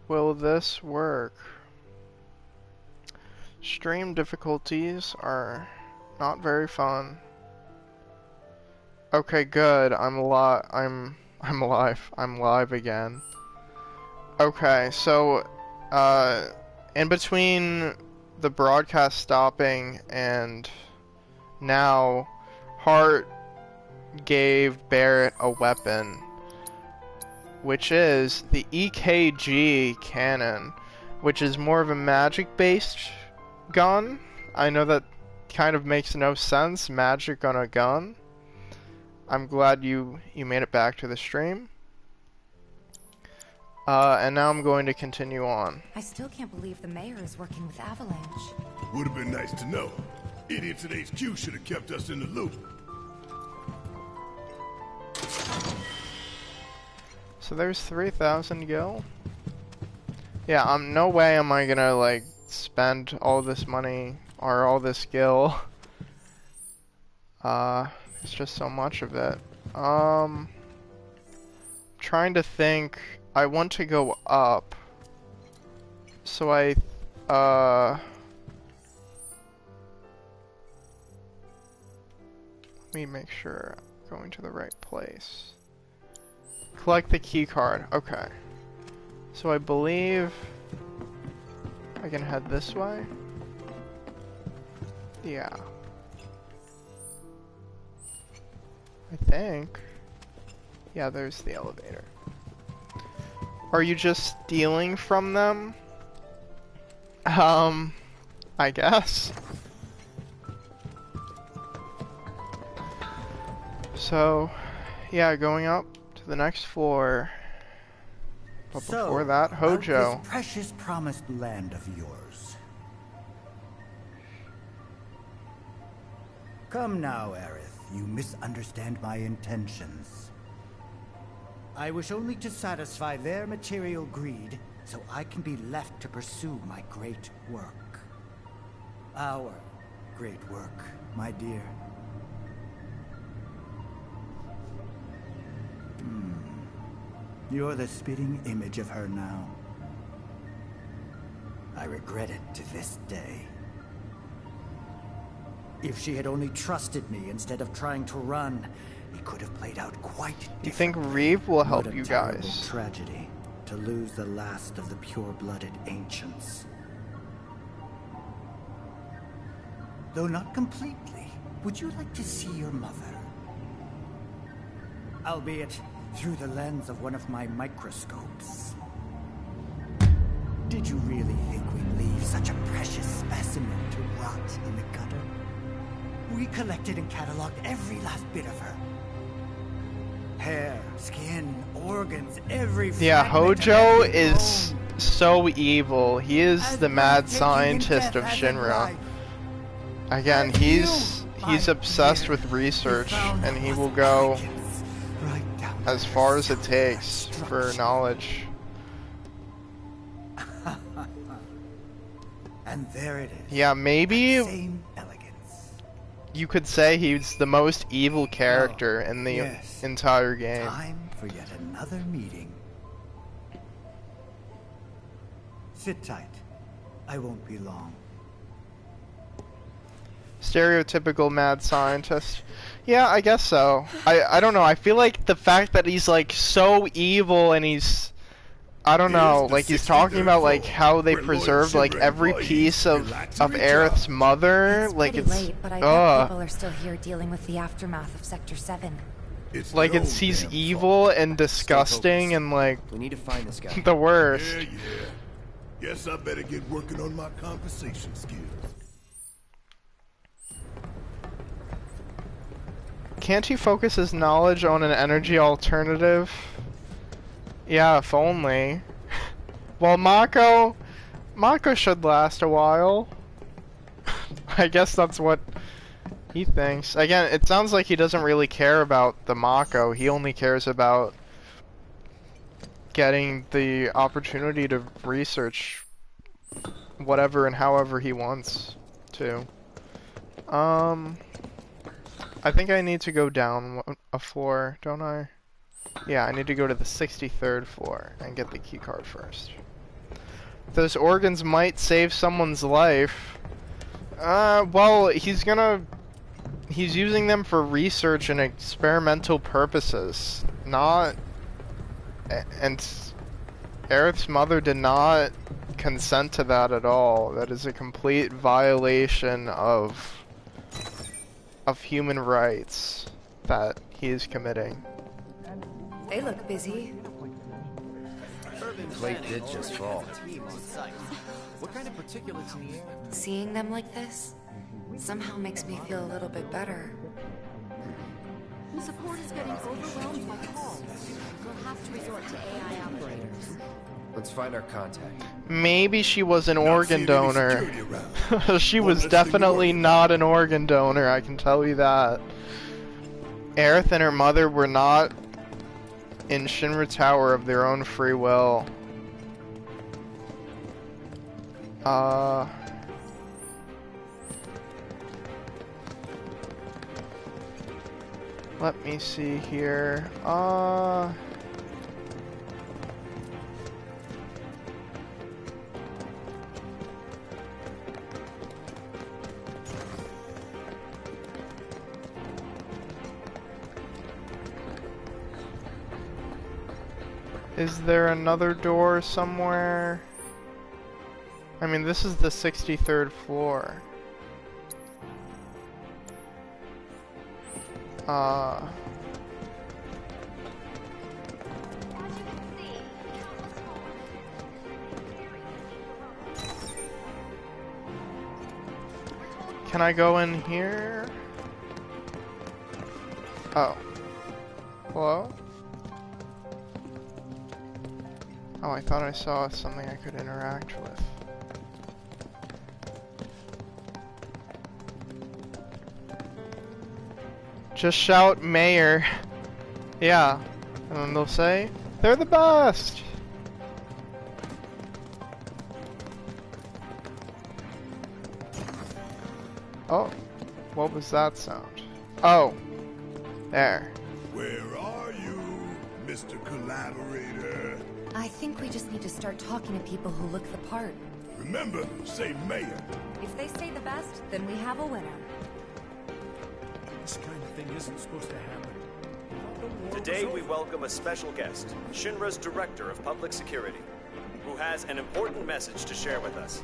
will this work? Stream difficulties are not very fun. Okay, good. I'm alive. I'm alive. I'm live again. Okay, so in between the broadcast stopping and now, Hart gave Barret a weapon, which is the EKG cannon, which is more of a magic-based gun. I know that kind of makes no sense, magic on a gun. I'm glad you made it back to the stream. And now I'm going to continue on. I still can't believe the mayor is working with Avalanche. Would have been nice to know. Idiots at HQ should have kept us in the loop. So there's 3,000 gil. Yeah, no way am I gonna like spend all this money or all this gil. It's just so much of it. Trying to think. I want to go up. So let me make sure I'm going to the right place. Collect the key card. Okay. So I believe I can head this way. Yeah. I think. Yeah, there's the elevator. Are you just stealing from them? I guess. So, yeah, going up to the next floor. But before that, Hojo. This precious promised land of yours. Come now, Aerith. You misunderstand my intentions. I wish only to satisfy their material greed, so I can be left to pursue my great work. Our great work, my dear. You're the spitting image of her now. I regret it to this day. If she had only trusted me instead of trying to run, it could have played out quite differently. You think Reeve will help you guys? What a terrible tragedy to lose the last of the pure-blooded ancients. Though not completely, would you like to see your mother? Albeit through the lens of one of my microscopes. Did you really think we'd leave such a precious specimen to rot in the gutter? We collected and cataloged every last bit of her. Hair, skin, organs, every Yeah, Hojo is so evil. He is the mad scientist of Shinra. Again, he's obsessed with research, and he will go as far as it takes for knowledge. And there it is. Yeah, maybe Same elegance. you could say he's the most evil character in the entire game. Time for yet another meeting. Sit tight. I won't be long. Stereotypical mad scientist. Yeah, I guess so. I don't know. I feel like the fact that he's like so evil and he's, I don't know, like he's talking about like how they preserved like every piece of Aerith's mother. Like it's late, but I bet people are still here dealing with the aftermath of Sector 7. Like he's evil and disgusting and like we need to find this guy. the worst. Yeah. Guess I better get working on my conversation skills. Can't he focus his knowledge on an energy alternative? Yeah, if only. Well, Mako should last a while. I guess that's what he thinks. Again, it sounds like he doesn't really care about the Mako. He only cares about getting the opportunity to research whatever and however he wants to. I think I need to go down a floor, don't I? Yeah, I need to go to the 63rd floor and get the key card first. those organs might save someone's life. Well, he's using them for research and experimental purposes. Not... And Aerith's mother did not consent to that at all. That is a complete violation of human rights that he is committing. They look busy. Plate did just fall. What kind of particulates in the air? Seeing them like this somehow makes me feel a little bit better. Support is getting overwhelmed by calls. We'll have to resort to AI operators. Let's find our contact. Maybe she was an organ donor. She was definitely not an organ donor, I can tell you that. Aerith and her mother were not in Shinra Tower of their own free will. Let me see here. Is there another door somewhere? I mean, this is the 63rd floor. Can I go in here? Oh. Hello? Oh, I thought I saw something I could interact with. Just shout Mayor. Yeah. And then they'll say, they're the best! Oh. What was that sound? Oh. There. Where are you, Mr. Collaborator? I think we just need to start talking to people who look the part. Remember, say Mayor. If they say the best, then we have a winner. This kind of thing isn't supposed to happen. Today we welcome a special guest, Shinra's Director of Public Security, who has an important message to share with us.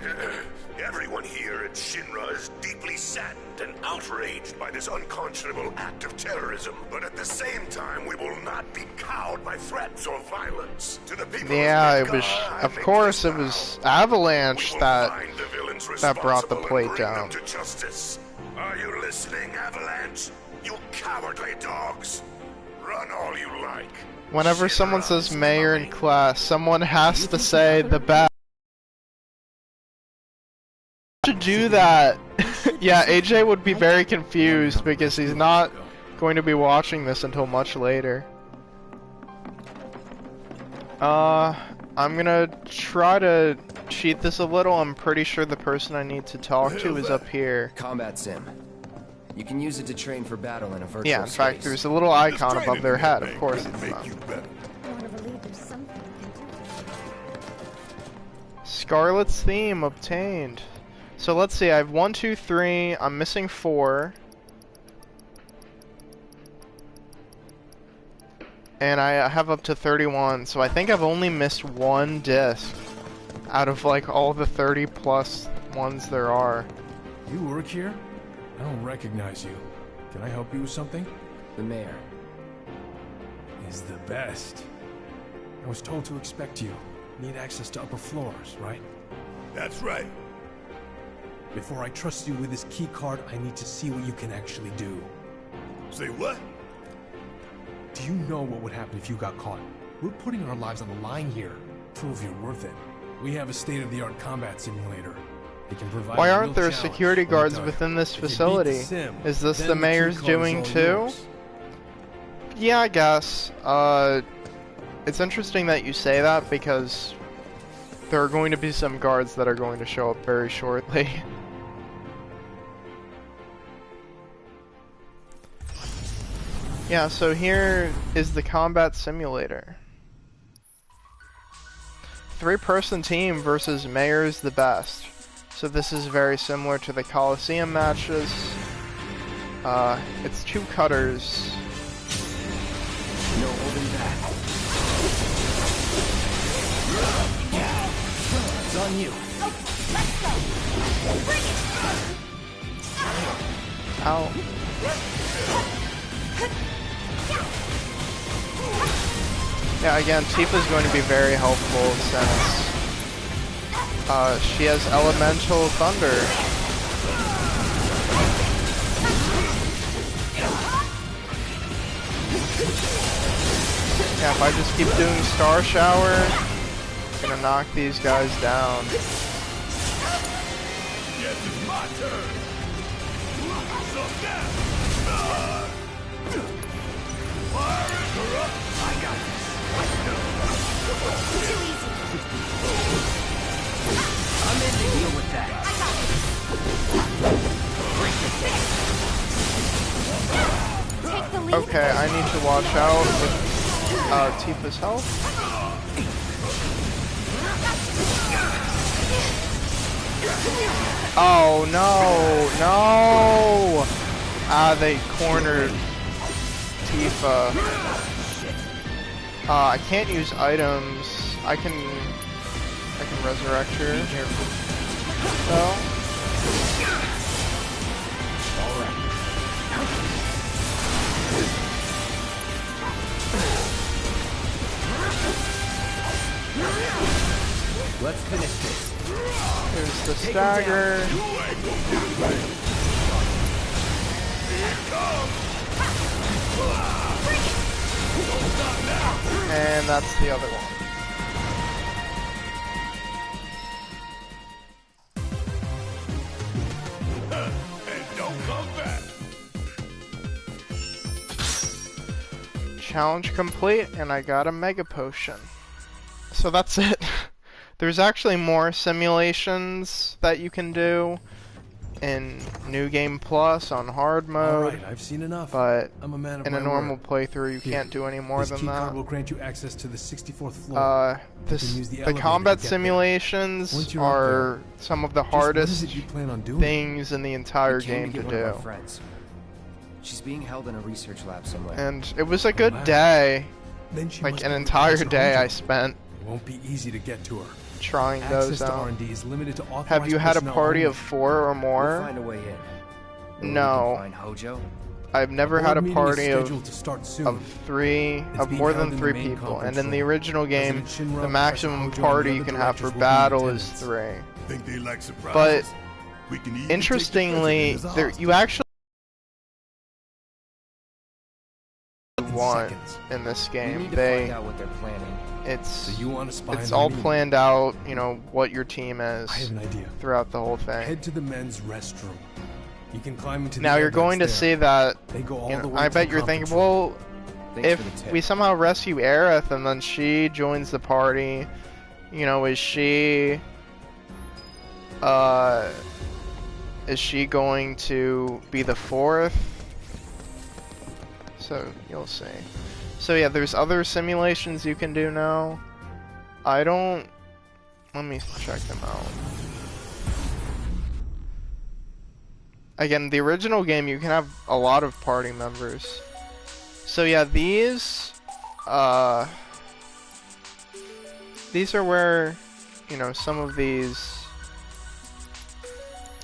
Everyone here at Shinra is deeply saddened and outraged by this unconscionable act of terrorism. But at the same time, we will not be cowed by threats or violence. To the people Yeah, it was, of course, it was Avalanche that brought the plate down. To justice. Are you listening, Avalanche? You cowardly dogs! Run all you like. Whenever someone says mayor in class, someone has to say the best. Should do that. Yeah, AJ would be very confused because he's not going to be watching this until much later. I'm gonna try to cheat this a little. I'm pretty sure the person I need to talk to is up here. Combat sim. You can use it to train for battle in a virtual Yeah, in fact, space. there's a little icon above their head. Of course it's not. Scarlet's theme obtained. So let's see, I have 1, 2, 3, I'm missing 4. And I have up to 31, so I think I've only missed 1 disc out of like all the 30 plus ones there are. You work here? I don't recognize you. Can I help you with something? The mayor is the best. I was told to expect you. Need access to upper floors, right? That's right. Before I trust you with this key card, I need to see what you can actually do. Say what? Do you know what would happen if you got caught? We're putting our lives on the line here. Prove you're worth it. We have a state-of-the-art combat simulator. It can provide Why a aren't real there challenge security guards anytime. within this If you beat the facility? sim, Is this then the key mayor's card's doing all too? yours. Yeah, I guess. It's interesting that you say that because there are going to be some guards that are going to show up very shortly. Yeah, so here is the combat simulator. three-person team versus Mayor's the Best. So this is very similar to the Coliseum matches. It's two cutters. No holding back. It's on you. Let's go. Bring it. Ow. Yeah, again, Tifa's going to be very helpful since she has Elemental Thunder. Yeah, if I just keep doing Star Shower, I'm gonna knock these guys down. Yes, it's my turn. So now, fire interrupt. I got this. Too easy. I'm in to deal with that. I got this. Take the lead. Okay, I need to watch out with Tifa's health. Oh no, no! Ah, they cornered Tifa. I can't use items. I can resurrect her. So. Let's finish this. There's the stagger. And that's the other one. And don't come back. Challenge complete, and I got a Mega Potion. So that's it. There's actually more simulations that you can do in New Game Plus on hard mode. Alright, I've seen enough. But I'm a man of in a my normal word. playthrough, you can't do any more This than key card that. will grant you access to the 64th floor. You can use The elevator combat to get there. simulations Once you're up are some of the Just what is hardest it you plan on doing? things in the entire We came game to get one of our do. friends. She's being held in a research lab somewhere. And it was a good wow. day. Then she Like must an be entire Professor day I Hojo. spent It won't be easy to get to her. trying Access those to out. R&D is limited to authorized Have you had a personnel party only. of 4 or We'll more? find a way in. Maybe No. we can find Hojo. I've never A had a board meeting is party scheduled to start soon. of It's being more held than in the 3 main people. conference And in the room. original game, President Shinra, the maximum Professor Hojo, party and you the can other have for directors will be in battle is attendance. 3. Think they like surprises? But We can easily interestingly, take the president as a there hostage. you actually want Seconds. in this We game. need to They find out what they're planning. it's So you want to spy it's on all me? planned out, you know, what your team is I have an idea. throughout the whole thing. Head to the men's restroom. You can climb into the Now air you're going to ducts see there. that, They go all you the know, way I to bet the you're thinking, conference room. well, Thanks for the if tip. we somehow rescue Aerith and then she joins the party, you know, is she going to be the 4th? So you'll see. So yeah, there's other simulations you can do now. Let me check them out. Again, the original game, you can have a lot of party members. So yeah, these are where, you know, some of these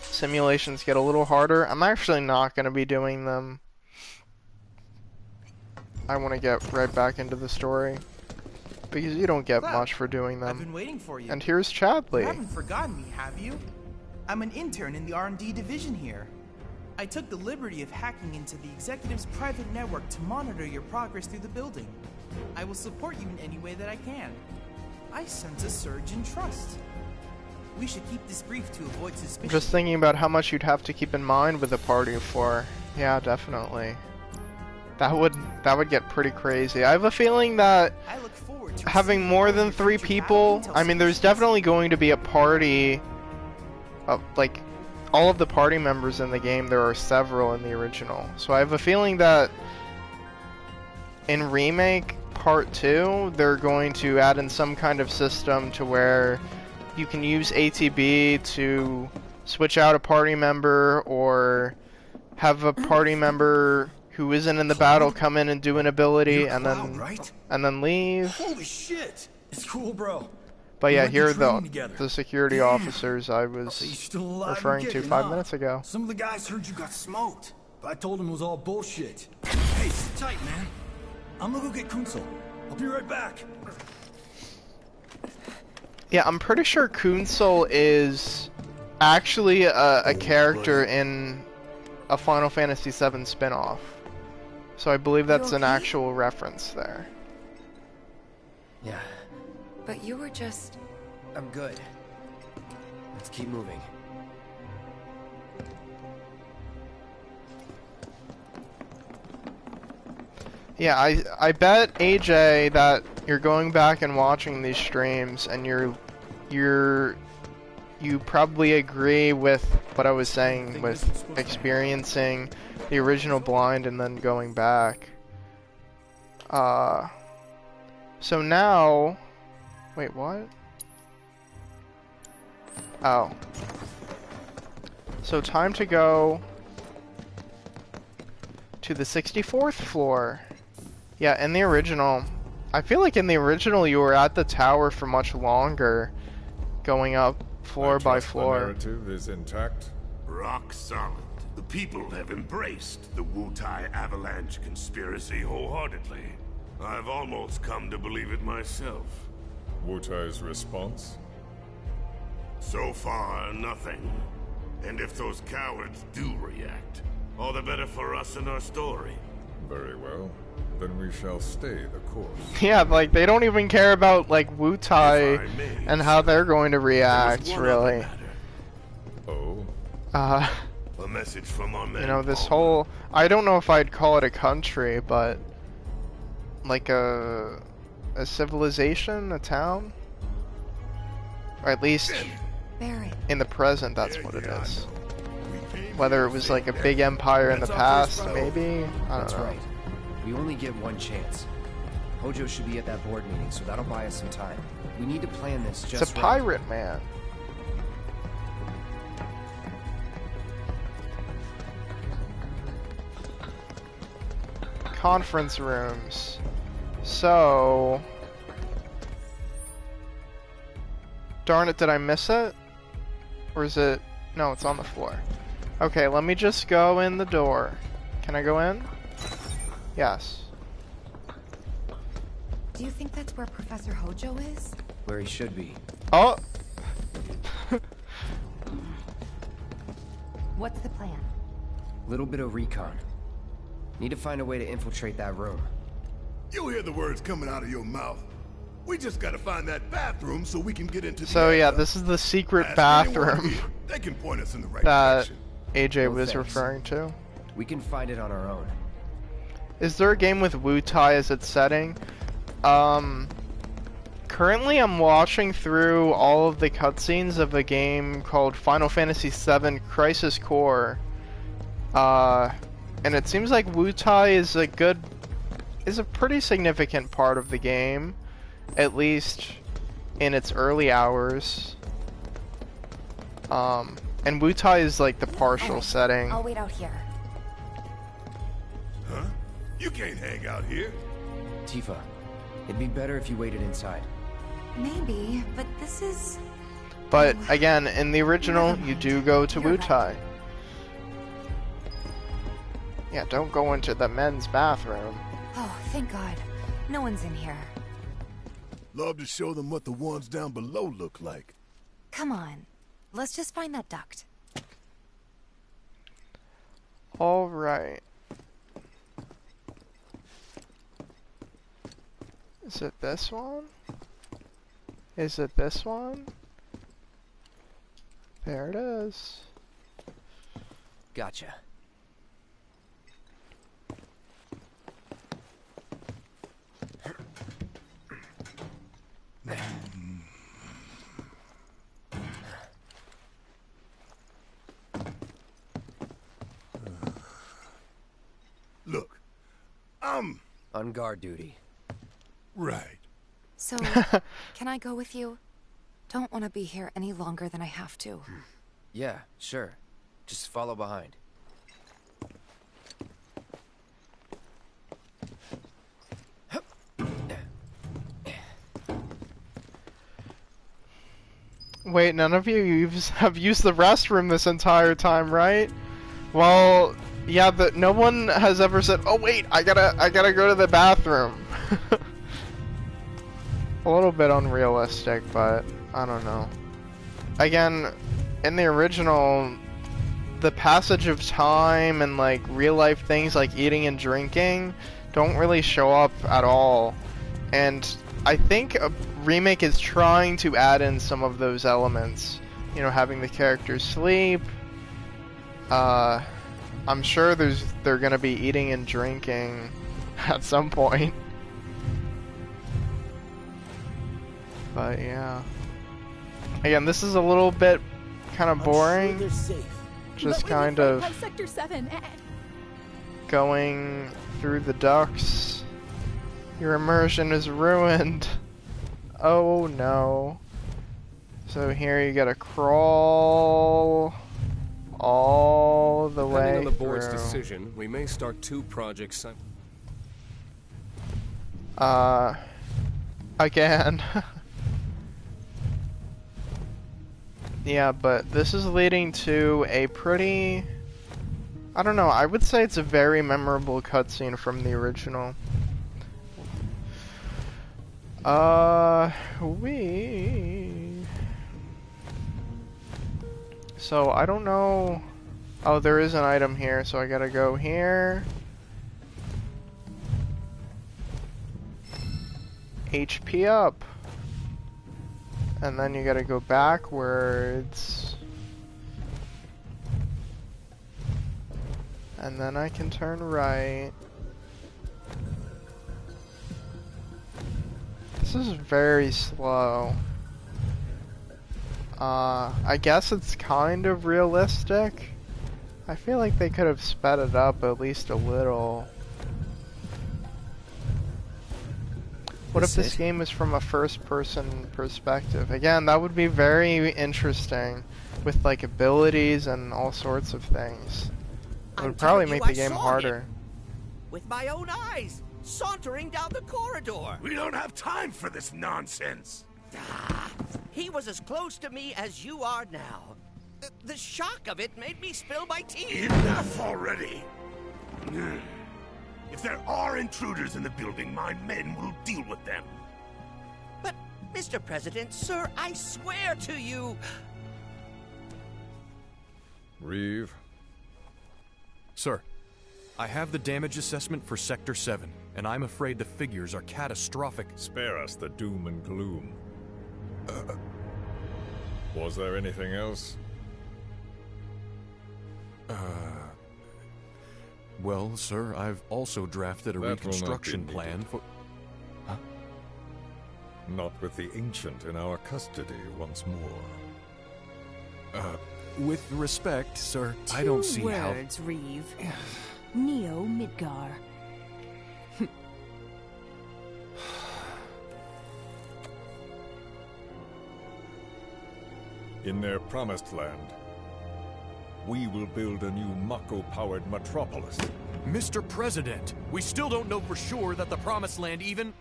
simulations get a little harder. I'm actually not going to be doing them. I want to get right back into the story, because you don't get much for doing I've been them. waiting for you. And here's You Chadley. haven't forgotten me, have you? I'm an intern in the R&D division here. I took the liberty of hacking into the executive's private network to monitor your progress through the building. I will support you in any way that I can. I sense a surge in trust. We should keep this brief to avoid I'm suspicion. just thinking about how much you'd have to keep in mind with a party of 4. Yeah, definitely. That would get pretty crazy. I have a feeling that I look forward to having receiving more all than your 3 future people, battle intel I mean, there's suggestions. definitely going to be a party of, like, all of the party members in the game. There are several in the original. So I have a feeling that in Remake, part 2, they're going to add in some kind of system to where you can use ATB to switch out a party member, or have a party member who isn't in the battle come in and do an ability and then leave. Holy shit! It's cool, bro. But yeah, We went here to are training together. the security officers I was So you're still alive and referring to kicking, 5 huh? minutes ago. Some of the guys heard you got smoked, but I told them it was all bullshit. Hey, sit tight, man. I'm gonna go get Kunsel. I'll be right back. Yeah, I'm pretty sure Kunsel is actually a character in a Final Fantasy VII spin-off. So I believe that's an actual reference there. Yeah, But you were just... I'm good. Let's keep moving. Yeah, I bet AJ that you're going back and watching these streams and you probably agree with what I was saying with experiencing the original blind and then going back. So now, wait, what? Oh. So time to go to the 64th floor. Yeah, in the original, I feel like in the original you were at the tower for much longer, going up floor by floor. The narrative is intact. Rock solid. The people have embraced the Wutai Avalanche conspiracy wholeheartedly. I've almost come to believe it myself. Wutai's response? So far, nothing. And if those cowards do react, all the better for us and our story. Very well. Then we shall stay the course. Yeah, like, they don't even care about, like, Wutai and how they're going to react, really. Oh? A message from our men. You know, this whole... I don't know if I'd call it a country, but... like a civilization? A town? Or at least... Barret. in the present, that's what it is. Whether it was, like, a big empire in the past, maybe? I don't know. Right. We only get one chance. Hojo should be at that board meeting, so that'll buy us some time. We need to plan this just It's a pirate, man. Conference rooms. So... darn it, did I miss it? Or is it... no, it's on the floor. Okay, let me just go in the door. Can I go in? Yes. Do you think that's where Professor Hojo is? Where he should be. Oh! What's the plan? Little bit of recon. Need to find a way to infiltrate that room. You hear the words coming out of your mouth. We just gotta find that bathroom so we can get into the So yeah, area. this is the secret Ask bathroom anyone here. They can point us in the right that direction. AJ No was thanks. referring to. We can find it on our own. Is there a game with Wutai as its setting? Currently I'm watching through all of the cutscenes of a game called Final Fantasy VII Crisis Core. And it seems like Wutai is a pretty significant part of the game, at least in its early hours. And Wutai is like the partial setting. I'll wait out here. Huh? You can't hang out here. Tifa, it'd be better if you waited inside. Maybe, but this is... But again, in the original, you do go to You're Wutai. Yeah, don't go into the men's bathroom. Oh, thank God. No one's in here. Love to show them what the ones down below look like. Come on. Let's just find that duct. Alright. Is it this one? Is it this one? There it is. Gotcha. Look, On guard duty. Right. So, can I go with you? Don't want to be here any longer than I have to. Yeah, sure. Just follow behind. Wait, none of you have used the restroom this entire time, right? Well, yeah, but no one has ever said, "Oh wait, I gotta go to the bathroom." A little bit unrealistic, but I don't know. Again, in the original, the passage of time and like real life things like eating and drinking don't really show up at all. And I think a remake is trying to add in some of those elements. You know, having the characters sleep. I'm sure they're gonna be eating and drinking at some point. But yeah. Again, this is a little bit kind of boring. Just kind of Sector 7 going through the ducts. Your immersion is ruined. Oh no. So here you gotta crawl all the way Depending on the board's through. decision, we may start 2 projects. Again. Yeah, but this is leading to a pretty... I don't know, I would say it's a very memorable cutscene from the original. So, I don't know... Oh, there is an item here, so I gotta go here. HP up. And then you gotta go backwards. And then I can turn right. This is very slow. I guess it's kind of realistic. I feel like they could have sped it up at least a little. What if this game is from a first-person perspective? Again, that would be very interesting with like abilities and all sorts of things. It would probably make the game harder. With my own eyes, sauntering down the corridor. We don't have time for this nonsense. He was as close to me as you are now. The shock of it made me spill my tea. Enough already. If there are intruders in the building, my men will deal with them. But, Mr. President, sir, I swear to you... Reeve? Sir, I have the damage assessment for Sector 7, and I'm afraid the figures are catastrophic. Spare us the doom and gloom. Was there anything else? Well, sir, I've also drafted a reconstruction plan for... Huh? Not with the Ancient in our custody once more. With respect, sir, I don't see how... 2 words, Reeve. Neo Midgar. In their promised land, we will build a new Mako-powered metropolis. Mr. President, we still don't know for sure that the Promised Land even...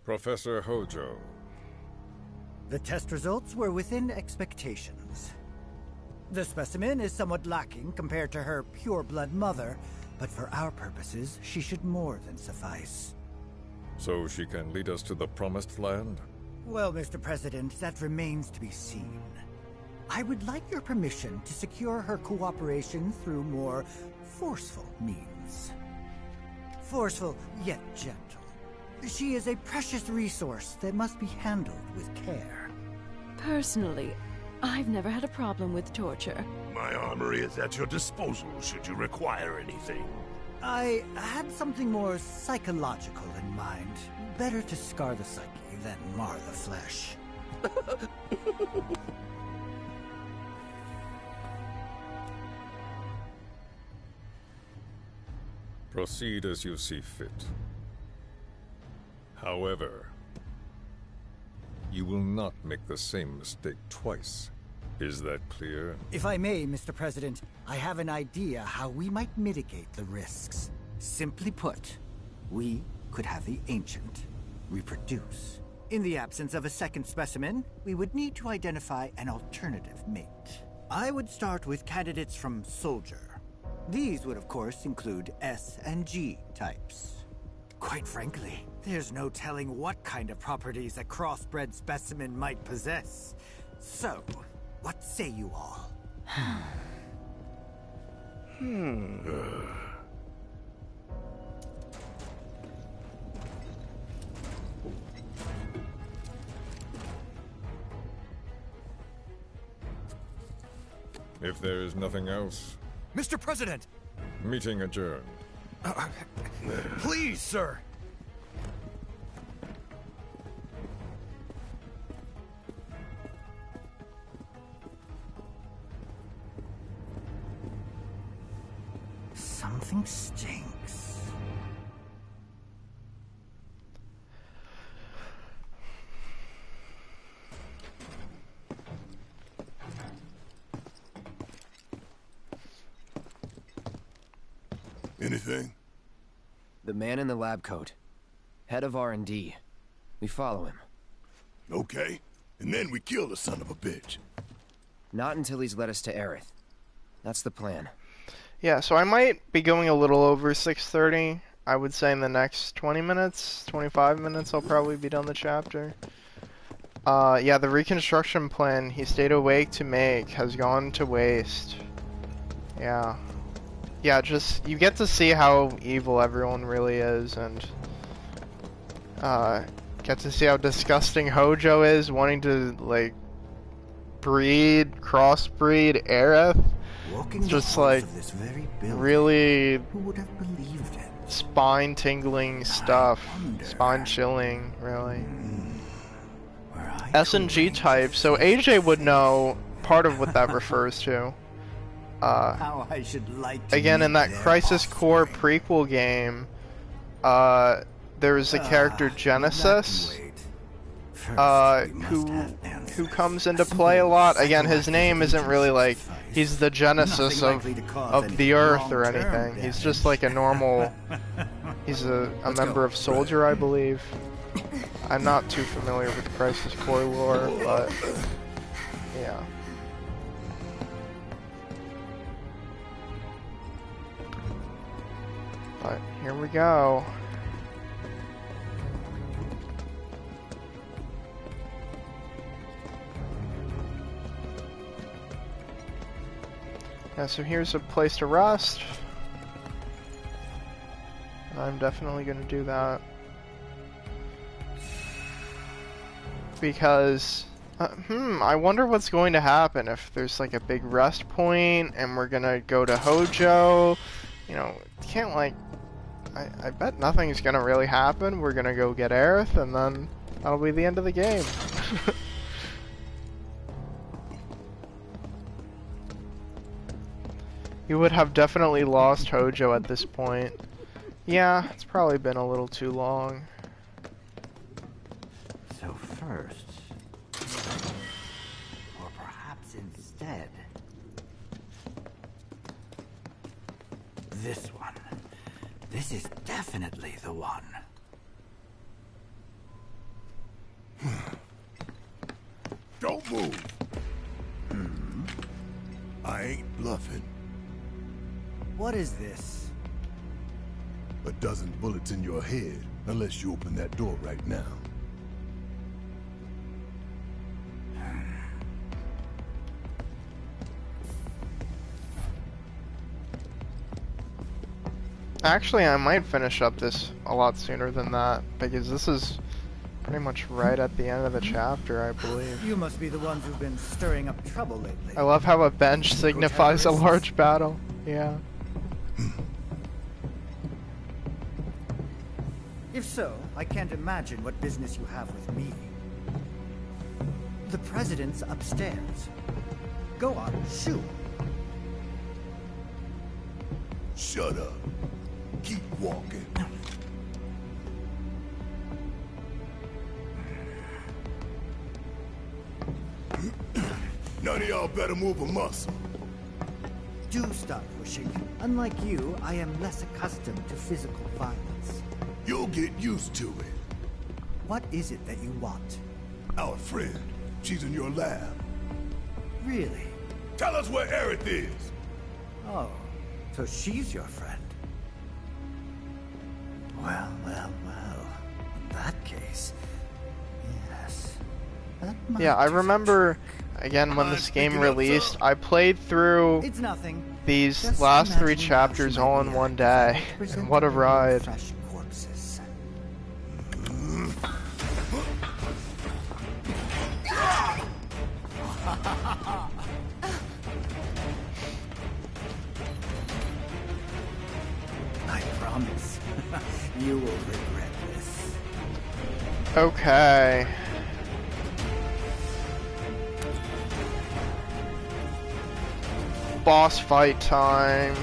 Professor Hojo. The test results were within expectations. The specimen is somewhat lacking compared to her pure-blood mother, but for our purposes, she should more than suffice. So she can lead us to the Promised Land? Well, Mr. President, that remains to be seen. I would like your permission to secure her cooperation through more forceful means. Forceful, yet gentle. She is a precious resource that must be handled with care. Personally, I've never had a problem with torture. My armory is at your disposal should you require anything. I had something more psychological in mind. Better to scar the psyche than mar the flesh. Proceed as you see fit. However, you will not make the same mistake twice. Is that clear? If I may, Mr. President, I have an idea how we might mitigate the risks. Simply put, we could have the Ancient reproduce. In the absence of a second specimen, we would need to identify an alternative mate. I would start with candidates from Soldier. These would, of course, include S and G types. Quite frankly, there's no telling what kind of properties a crossbred specimen might possess. So, what say you all? If there is nothing else, Mr. President! meeting adjourned. Please, sir! Something stinks. Anything? The man in the lab coat. Head of R&D. We follow him. Okay. And then we kill the son of a bitch. Not until he's led us to Aerith. That's the plan. Yeah, so I might be going a little over 6:30. I would say in the next 20 minutes, 25 minutes, I'll probably be done the chapter. Yeah, the reconstruction plan he stayed awake to make has gone to waste. Yeah. Yeah, just, you get to see how evil everyone really is, and get to see how disgusting Hojo is, wanting to, like, crossbreed Aerith. It's just, like, really spine-tingling stuff. Spine-chilling, really. S&G type, so AJ would know part of what that refers to. How I should like to Again, in meet that their Crisis Core prequel game, there was a character Genesis, who comes into play a lot. Again, his name isn't really like he's the Genesis of the Earth or anything. He's just like a normal. He's a member of Soldier, I believe. I'm not too familiar with Crisis Core lore, but yeah. But here we go. Yeah, so here's a place to rest. I'm definitely gonna do that. Because, I wonder what's going to happen if there's like a big rest point and we're gonna go to Hojo. You know, can't like, I bet nothing's gonna really happen. We're gonna go get Aerith and then that'll be the end of the game. You would have definitely lost Hojo at this point. Yeah, it's probably been a little too long. So first, or perhaps instead, this one. This is definitely the one. Don't move. I ain't bluffing. What is this? A dozen bullets in your head, unless you open that door right now. Actually, I might finish up this a lot sooner than that, because this is pretty much right at the end of the chapter, I believe. You must be the ones who've been stirring up trouble lately. I love how a bench signifies a large battle. Yeah. If so, I can't imagine what business you have with me. The president's upstairs. Go on, shoot. Shut up. keep walking. None of y'all better move a muscle. Do stop pushing. Unlike you, I am less accustomed to physical violence. You'll get used to it. What is it that you want? Our friend. She's in your lab. Really? Tell us where Aerith is. Oh, so she's your friend. Well. In that case, yes. Yeah, I remember, again, when this game released, I played through these last 3 chapters all in one day, and what a ride. I promise, you will regret this. Okay. Boss fight time.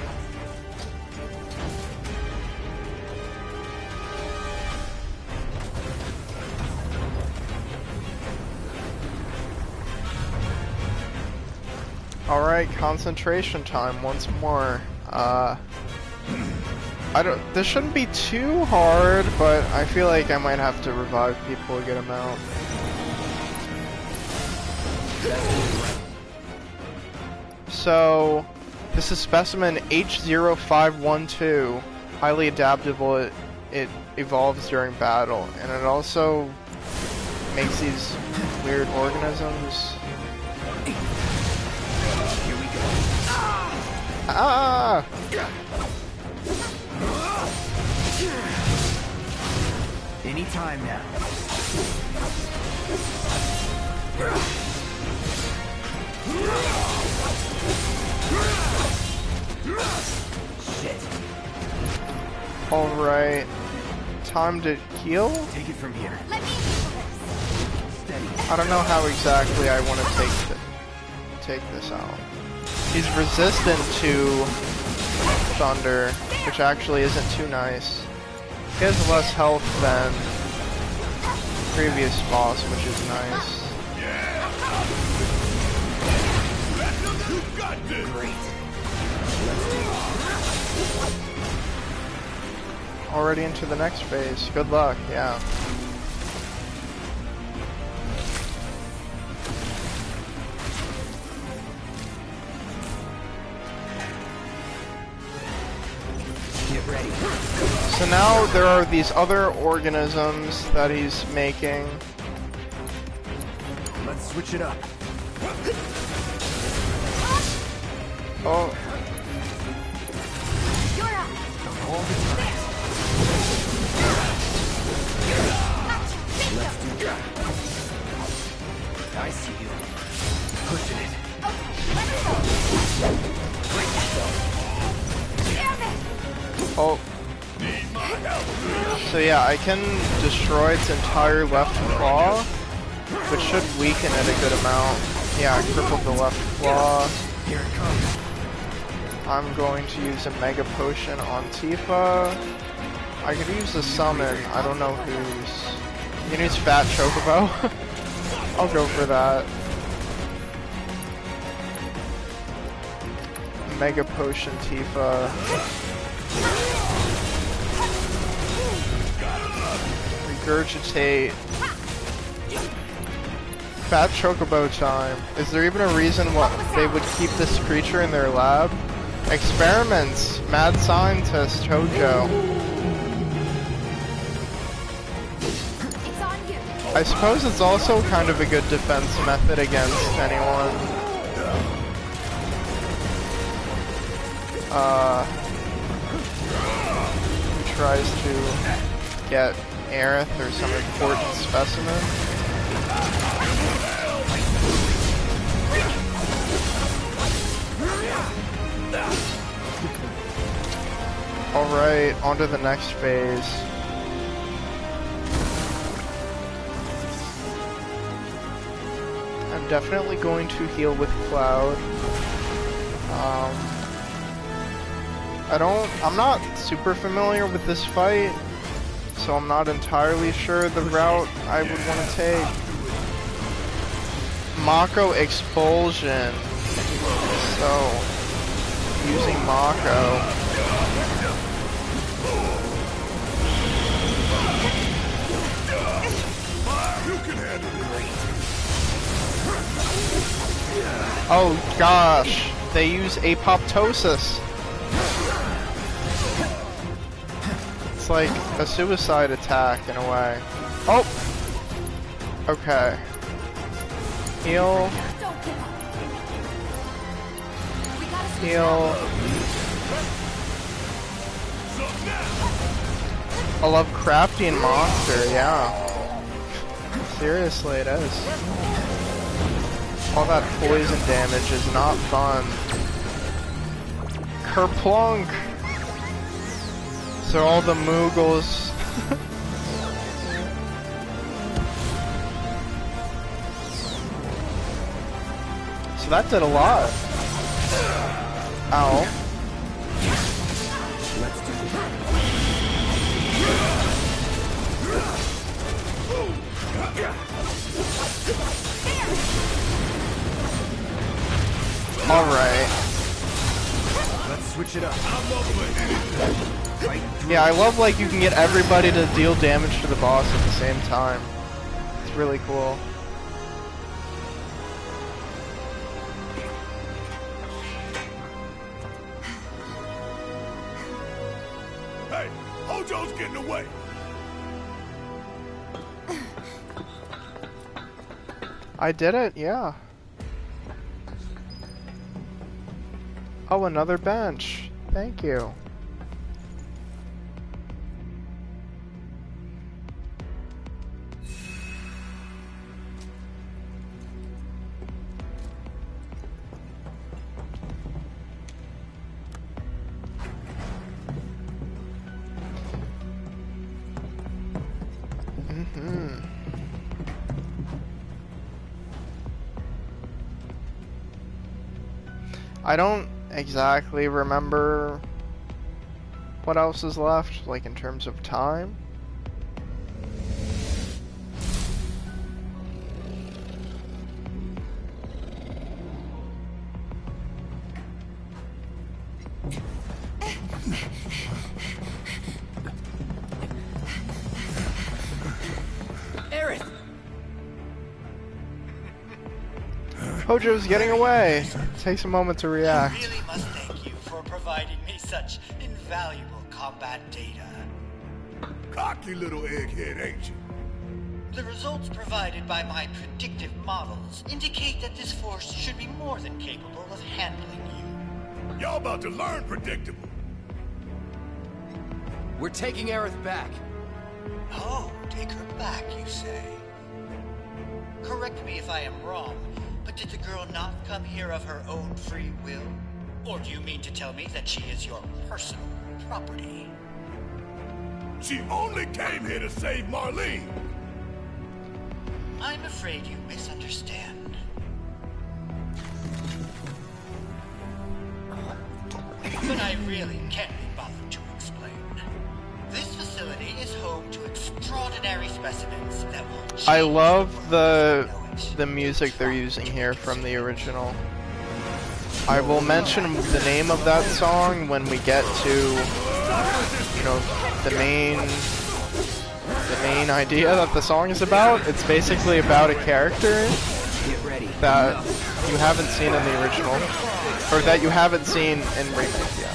Alright, concentration time once more. This shouldn't be too hard, but I feel like I might have to revive people to get them out. So, this is specimen H0512. Highly adaptable, it evolves during battle, and it also makes these weird organisms. Here we go. Ah! Anytime now. Shit. Alright. Time to heal? Take it from here. Let me handle this. I don't know how exactly I want to take this out. He's resistant to thunder, which actually isn't too nice. He has less health than the previous boss, which is nice. Great. Already into the next phase. Good luck, yeah. Get ready. So now there are these other organisms that he's making. Let's switch it up. Oh. You're up. All the time. Let's do that. I see you. Pushing it. Break yourself. Oh. So yeah, I can destroy its entire left claw, which should weaken it a good amount. Yeah, I crippled the left claw. Here it comes. I'm going to use a Mega Potion on Tifa. I could use a summon. I don't know whose. You can use Fat Chocobo. I'll go for that. Mega Potion Tifa. Regurgitate. Fat Chocobo time. Is there even a reason why they would keep this creature in their lab? Experiments. Mad scientist Hojo. It's on you. I suppose it's also kind of a good defense method against anyone. Who tries to get Aerith or some important specimen. Alright, on to the next phase. I'm definitely going to heal with Cloud. I'm not super familiar with this fight, so I'm not entirely sure the route I would want to take. Mako Expulsion. So, using Mako. Oh gosh, they use apoptosis. It's like a suicide attack in a way. Oh! Okay. Heal. Heal. I love crafting monster, yeah. Seriously, it is. All that poison damage is not fun. Kerplunk! So all the Moogles... So that did a lot. Ow. Alright. Let's switch it up. Yeah, I love like you can get everybody to deal damage to the boss at the same time. It's really cool. Hey, Hojo's getting away. I did it, yeah. Oh, another bench. Thank you. I don't exactly remember what else is left, like in terms of time. Aerith! Hojo's getting away. Takes a moment to react. I really must thank you for providing me such invaluable combat data. Cocky little egghead, ain't you? The results provided by my predictive models indicate that this force should be more than capable of handling you. Y'all about to learn predictable. We're taking Aerith back. Oh, take her back, you say? Correct me if I am wrong, but did the girl not come here of her own free will? Or do you mean to tell me that she is your personal property? She only came here to save Marlene. I'm afraid you misunderstand. But I really can't be bothered to explain. This facility is home to extraordinary specimens that will change I love the music they're using here from the original. I will mention the name of that song when we get to, you know, the main idea that the song is about. It's basically about a character that you haven't seen in the original, or that you haven't seen in Remake yet.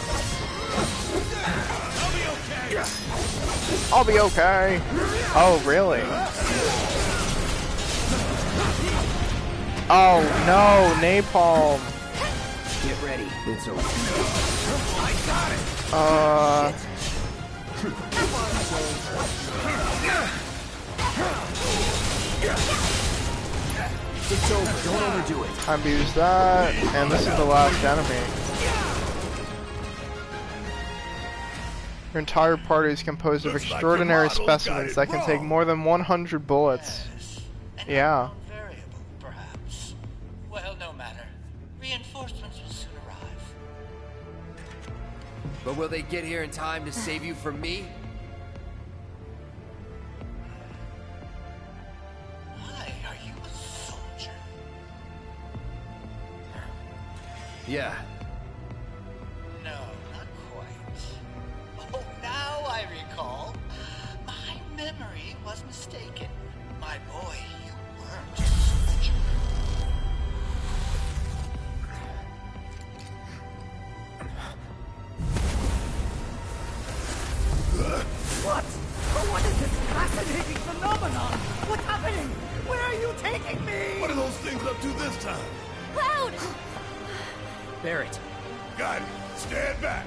I'll be okay. Oh, really? Oh no, napalm. Get ready. It's over. It's over. Don't overdo it. Time to use that, and this is the last enemy. Your entire party is composed of extraordinary specimens that can take more than 100 bullets. Yeah. Variable, perhaps. Well, no matter. Reinforcements will soon arrive. But will they get here in time to save you from me? Why are you a soldier? Yeah. No, not quite. Oh, now I recall. My memory was mistaken. My boy, you weren't a soldier. What? What is this fascinating phenomenon? What's happening? Where are you taking me? What are those things up to this time? Cloud! Barret. Got it. Stand back.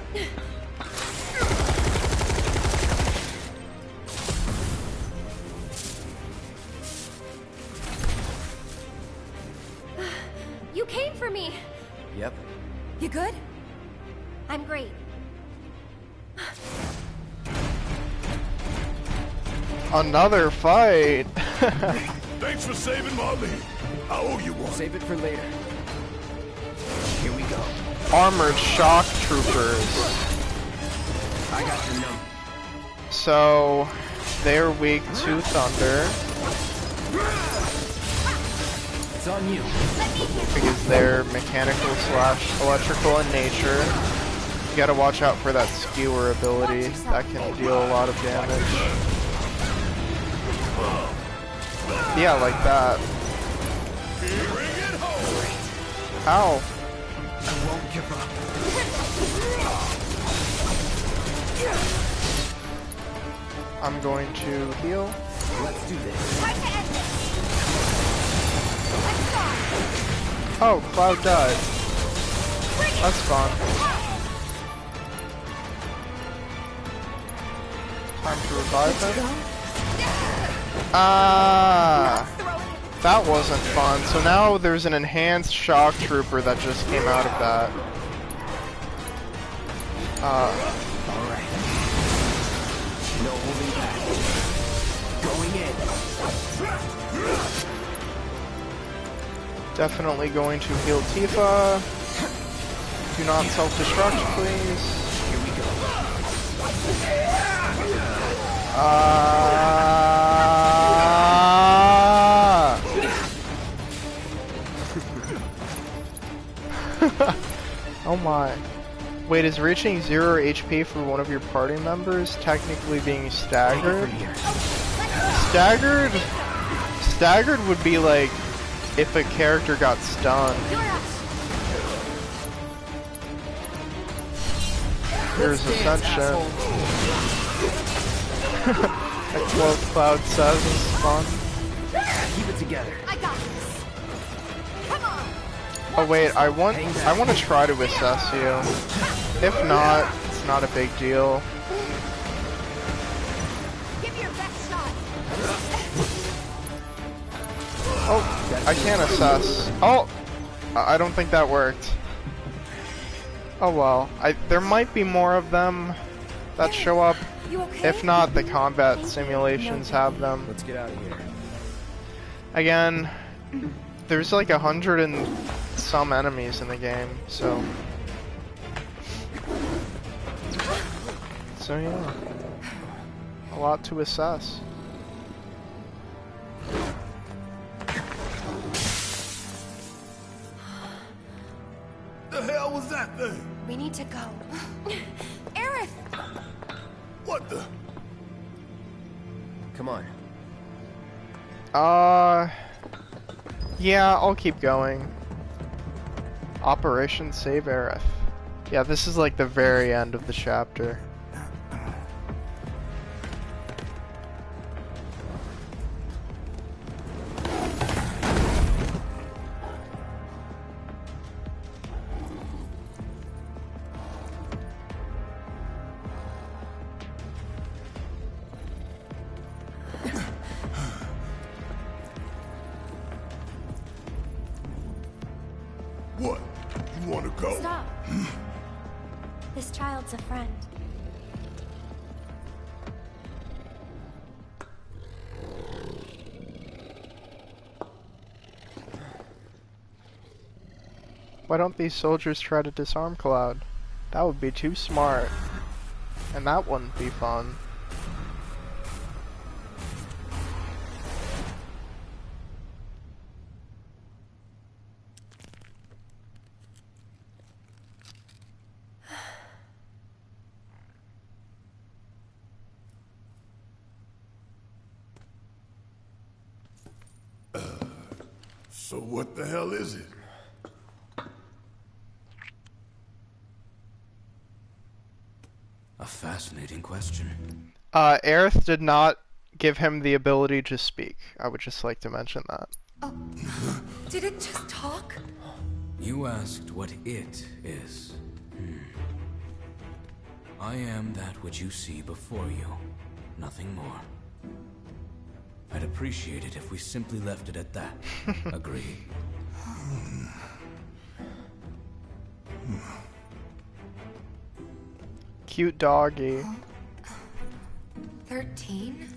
You came for me. Yep. You good? I'm great. Another fight. Thanks for saving my lead. I owe you one. Save it for later. Here we go. Armored shock troopers. I got your number. So they're weak to thunder. It's on you. Because they're mechanical / electrical in nature. You gotta watch out for that skewer ability. That can deal a lot of damage. Yeah, like that. Ow. I won't give up. I'm going to heal. Let's do this. Time to end this. Let's go. Oh, Cloud died. That's fun. Time to revive him. Ah, that wasn't fun. So now there's an enhanced shock trooper that just came out of that. Alright. No holding back. Going in. Definitely going to heal Tifa. Do not self-destruct, please. Here we go. Oh my. Wait, is reaching 0 HP for one of your party members technically being staggered? Staggered would be like if a character got stunned. Here's Ascension. That's what Cloud says is fun. Keep it together. I got this. Come on. Oh wait, I want to try to assess you. If not, it's not a big deal. Give your best shot. Oh, I can't assess. Oh, I don't think that worked. Oh well, there might be more of them that show up. You okay? If not, the combat simulations have them. Let's get out of here. Again, there's like 100 and some enemies in the game, so yeah, a lot to assess. The hell was that thing? We need to go. Aerith! What the? Come on. Yeah, I'll keep going. Operation Save Aerith. Yeah, this is like the very end of the chapter. What? You want to go? Stop. This child's a friend. Why don't these soldiers try to disarm Cloud? That would be too smart. And that wouldn't be fun. So what the hell is it? A fascinating question. Aerith did not give him the ability to speak. I would just like to mention that. Oh, did it just talk? You asked what it is. I am that which you see before you. Nothing more. I'd appreciate it if we simply left it at that. Agreed. Cute doggy. 13?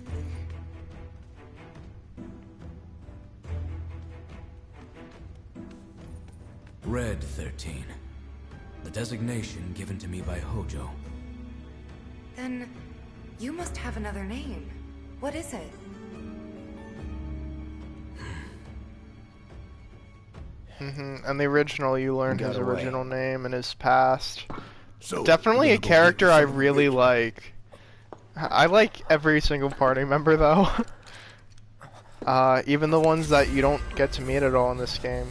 Red 13. The designation given to me by Hojo. Then you must have another name. What is it? And the original, you learned his original name and his past. So, definitely a character I really like. I like every single party member though. Even the ones that you don't get to meet at all in this game.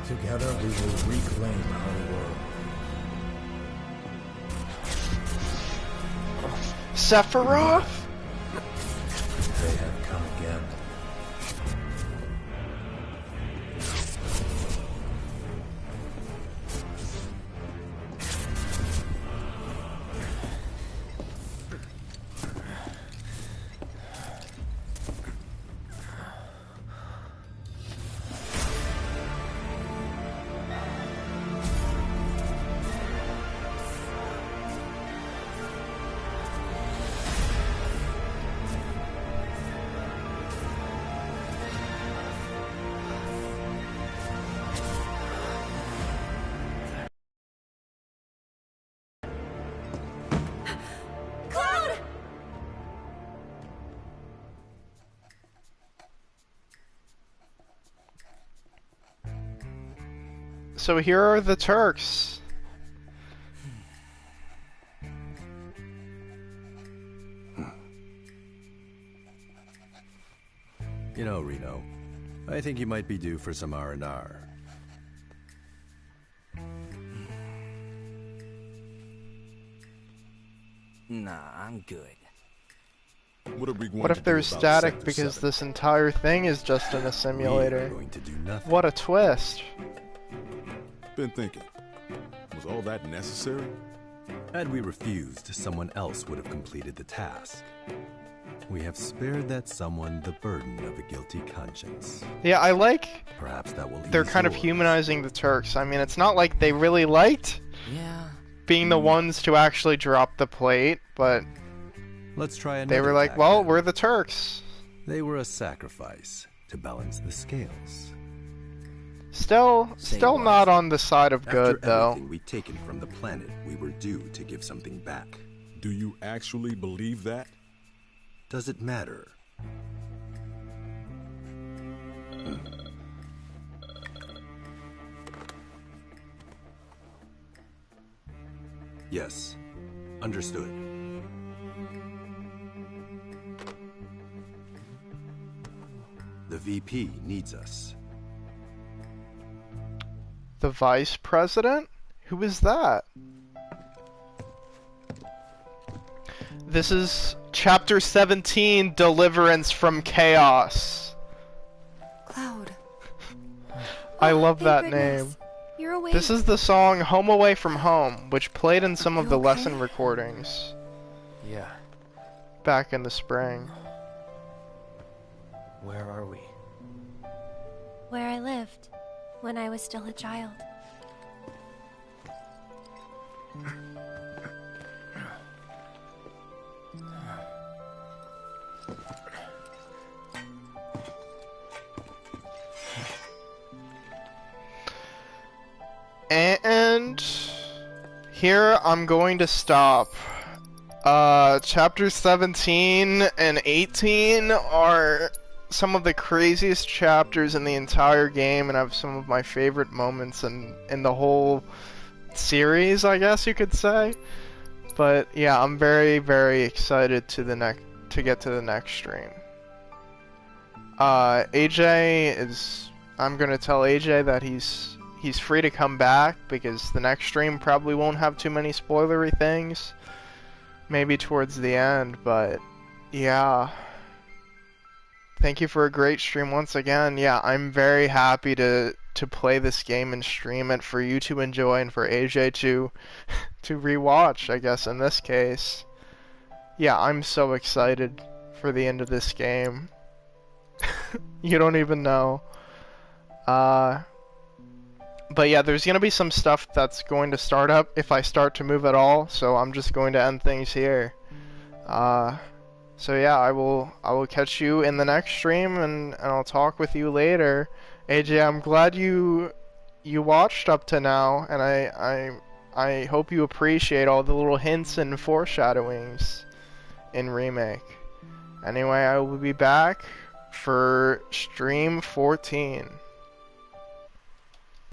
Together we will reclaim our world. Sephiroth? They have come again. So here are the Turks. You know, Reno, I think you might be due for some R&R. Nah, I'm good. What if there's static because this entire thing is just in a simulator? What a twist. Been thinking, was all that necessary? Had we refused, someone else would have completed the task. We have spared that someone the burden of a guilty conscience. Yeah, I like... Perhaps that will they're kind of humanizing the Turks. I mean, it's not like they really liked being the ones to actually drop the plate, but... Let's try another they were like, tack well, then. we're the Turks. They were a sacrifice to balance the scales. Still not on the side of good, After though. everything we'd taken from the planet, we were due to give something back. Do you actually believe that? Does it matter? Yes. Understood. The VP needs us. The Vice President? Who is that? This is Chapter 17, Deliverance from Chaos. Cloud. I love Thank that goodness. name. You're awake. This is the song Home Away from Home, which played in some of the okay? lesson recordings Yeah. back in the spring. Where are we? Where I lived when I was still a child. And here I'm going to stop. Chapter 17 and 18 are some of the craziest chapters in the entire game, and have some of my favorite moments in the whole series, I guess you could say. But yeah, I'm very, very excited to get to the next stream. AJ is... I'm gonna tell AJ that he's free to come back, because the next stream probably won't have too many spoilery things. Maybe towards the end, but yeah. Thank you for a great stream once again. Yeah, I'm very happy to play this game and stream it for you to enjoy, and for AJ to rewatch, I guess, in this case. Yeah, I'm so excited for the end of this game. You don't even know. But yeah, there's gonna be some stuff that's going to start up if I start to move at all, so I'm just going to end things here. So yeah, I will catch you in the next stream, and I'll talk with you later. AJ, I'm glad you watched up to now, and I hope you appreciate all the little hints and foreshadowings in Remake. Anyway, I will be back for stream 14.